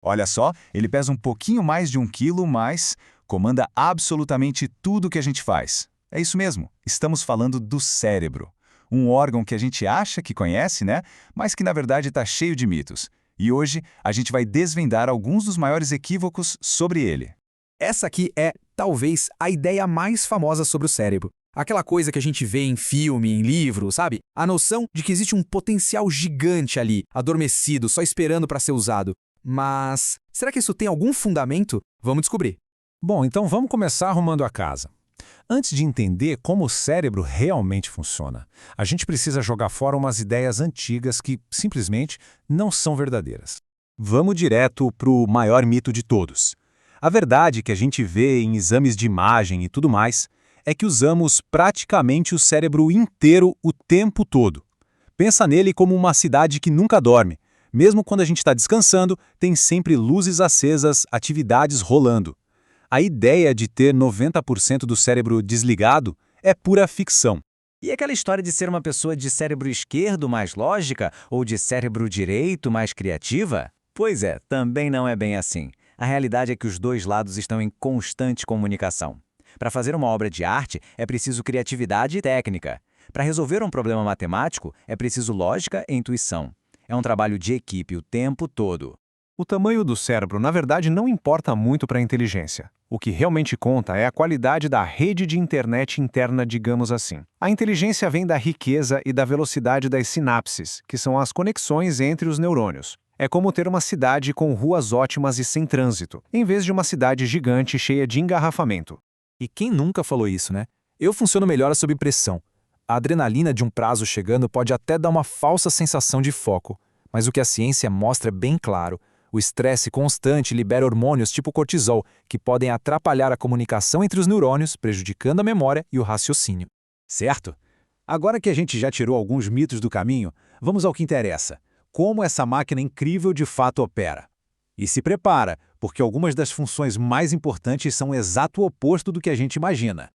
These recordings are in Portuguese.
Olha só, ele pesa um pouquinho mais de 1 quilo, mas comanda absolutamente tudo que a gente faz. É isso mesmo, estamos falando do cérebro. Um órgão que a gente acha que conhece, né? Mas que na verdade está cheio de mitos. E hoje a gente vai desvendar alguns dos maiores equívocos sobre ele. Essa aqui é, talvez, a ideia mais famosa sobre o cérebro. Aquela coisa que a gente vê em filme, em livro, sabe? A noção de que existe um potencial gigante ali, adormecido, só esperando para ser usado. Mas será que isso tem algum fundamento? Vamos descobrir. Bom, então vamos começar arrumando a casa. Antes de entender como o cérebro realmente funciona, a gente precisa jogar fora umas ideias antigas que, simplesmente, não são verdadeiras. Vamos direto para o maior mito de todos. A verdade que a gente vê em exames de imagem e tudo mais é que usamos praticamente o cérebro inteiro o tempo todo. Pensa nele como uma cidade que nunca dorme. Mesmo quando a gente está descansando, tem sempre luzes acesas, atividades rolando. A ideia de ter 90% do cérebro desligado é pura ficção. E aquela história de ser uma pessoa de cérebro esquerdo mais lógica ou de cérebro direito mais criativa? Pois é, também não é bem assim. A realidade é que os dois lados estão em constante comunicação. Para fazer uma obra de arte, é preciso criatividade e técnica. Para resolver um problema matemático, é preciso lógica e intuição. É um trabalho de equipe o tempo todo. O tamanho do cérebro, na verdade, não importa muito para a inteligência. O que realmente conta é a qualidade da rede de internet interna, digamos assim. A inteligência vem da riqueza e da velocidade das sinapses, que são as conexões entre os neurônios. É como ter uma cidade com ruas ótimas e sem trânsito, em vez de uma cidade gigante cheia de engarrafamento. E quem nunca falou isso, né? Eu funciono melhor sob pressão. A adrenalina de um prazo chegando pode até dar uma falsa sensação de foco, mas o que a ciência mostra é bem claro. O estresse constante libera hormônios tipo cortisol, que podem atrapalhar a comunicação entre os neurônios, prejudicando a memória e o raciocínio. Certo? Agora que a gente já tirou alguns mitos do caminho, vamos ao que interessa. Como essa máquina incrível de fato opera. E se prepara, porque algumas das funções mais importantes são o exato oposto do que a gente imagina.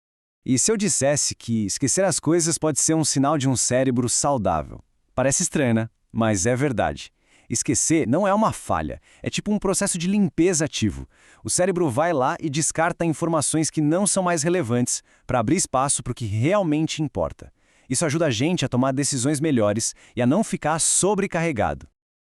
E se eu dissesse que esquecer as coisas pode ser um sinal de um cérebro saudável? Parece estranho, né? Mas é verdade. Esquecer não é uma falha, é tipo um processo de limpeza ativo. O cérebro vai lá e descarta informações que não são mais relevantes para abrir espaço para o que realmente importa. Isso ajuda a gente a tomar decisões melhores e a não ficar sobrecarregado.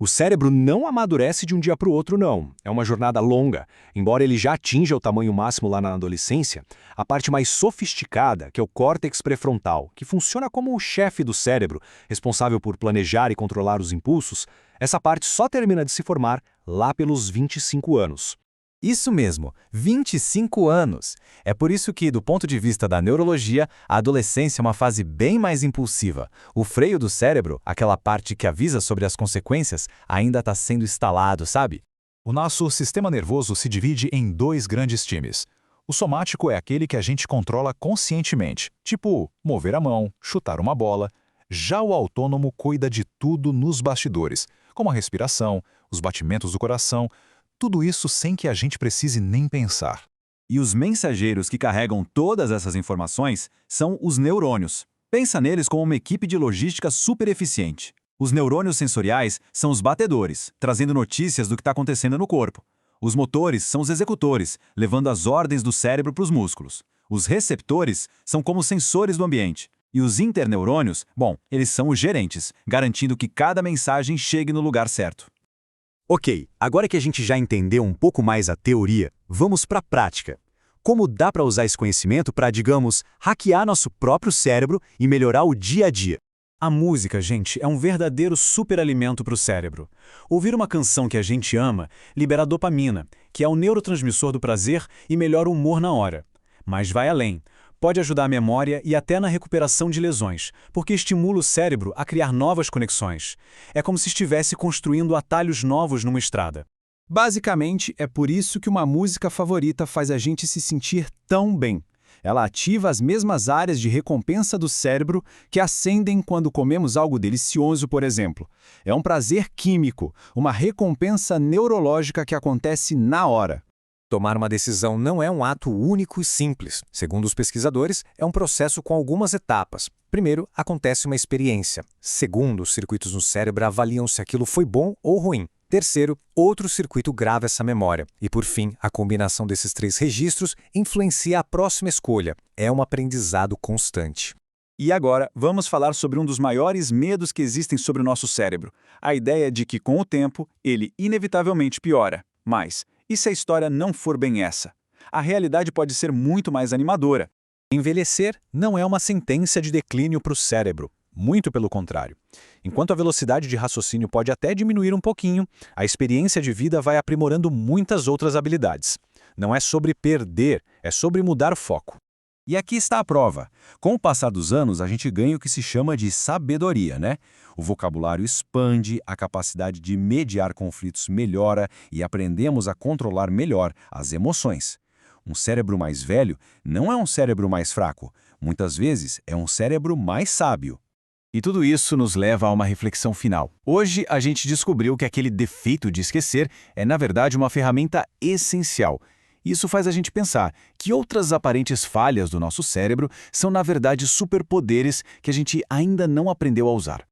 O cérebro não amadurece de um dia para o outro, não. É uma jornada longa. Embora ele já atinja o tamanho máximo lá na adolescência, a parte mais sofisticada, que é o córtex pré-frontal, que funciona como o chefe do cérebro, responsável por planejar e controlar os impulsos, essa parte só termina de se formar lá pelos 25 anos. Isso mesmo, 25 anos. É por isso que, do ponto de vista da neurologia, a adolescência é uma fase bem mais impulsiva. O freio do cérebro, aquela parte que avisa sobre as consequências, ainda está sendo instalado, sabe? O nosso sistema nervoso se divide em 2 grandes times. O somático é aquele que a gente controla conscientemente, tipo mover a mão, chutar uma bola. Já o autônomo cuida de tudo nos bastidores, como a respiração, os batimentos do coração, tudo isso sem que a gente precise nem pensar. E os mensageiros que carregam todas essas informações são os neurônios. Pensa neles como uma equipe de logística super eficiente. Os neurônios sensoriais são os batedores, trazendo notícias do que está acontecendo no corpo. Os motores são os executores, levando as ordens do cérebro para os músculos. Os receptores são como sensores do ambiente. E os interneurônios, bom, eles são os gerentes, garantindo que cada mensagem chegue no lugar certo. Ok, agora que a gente já entendeu um pouco mais a teoria, vamos para a prática. Como dá para usar esse conhecimento para, digamos, hackear nosso próprio cérebro e melhorar o dia a dia? A música, gente, é um verdadeiro superalimento para o cérebro. Ouvir uma canção que a gente ama libera dopamina, que é o neurotransmissor do prazer e melhora o humor na hora. Mas vai além. Pode ajudar a memória e até na recuperação de lesões, porque estimula o cérebro a criar novas conexões. É como se estivesse construindo atalhos novos numa estrada. Basicamente, é por isso que uma música favorita faz a gente se sentir tão bem. Ela ativa as mesmas áreas de recompensa do cérebro que acendem quando comemos algo delicioso, por exemplo. É um prazer químico, uma recompensa neurológica que acontece na hora. Tomar uma decisão não é um ato único e simples. Segundo os pesquisadores, é um processo com algumas etapas. Primeiro, acontece uma experiência. Segundo, os circuitos no cérebro avaliam se aquilo foi bom ou ruim. Terceiro, outro circuito grava essa memória. E por fim, a combinação desses 3 registros influencia a próxima escolha. É um aprendizado constante. E agora, vamos falar sobre um dos maiores medos que existem sobre o nosso cérebro. A ideia de que, com o tempo, ele inevitavelmente piora. Mas, e se a história não for bem essa? A realidade pode ser muito mais animadora. Envelhecer não é uma sentença de declínio para o cérebro. Muito pelo contrário. Enquanto a velocidade de raciocínio pode até diminuir um pouquinho, a experiência de vida vai aprimorando muitas outras habilidades. Não é sobre perder, é sobre mudar o foco. E aqui está a prova. Com o passar dos anos, a gente ganha o que se chama de sabedoria, né? O vocabulário expande, a capacidade de mediar conflitos melhora e aprendemos a controlar melhor as emoções. Um cérebro mais velho não é um cérebro mais fraco. Muitas vezes é um cérebro mais sábio. E tudo isso nos leva a uma reflexão final. Hoje, a gente descobriu que aquele defeito de esquecer é, na verdade, uma ferramenta essencial. Isso faz a gente pensar que outras aparentes falhas do nosso cérebro são, na verdade, superpoderes que a gente ainda não aprendeu a usar.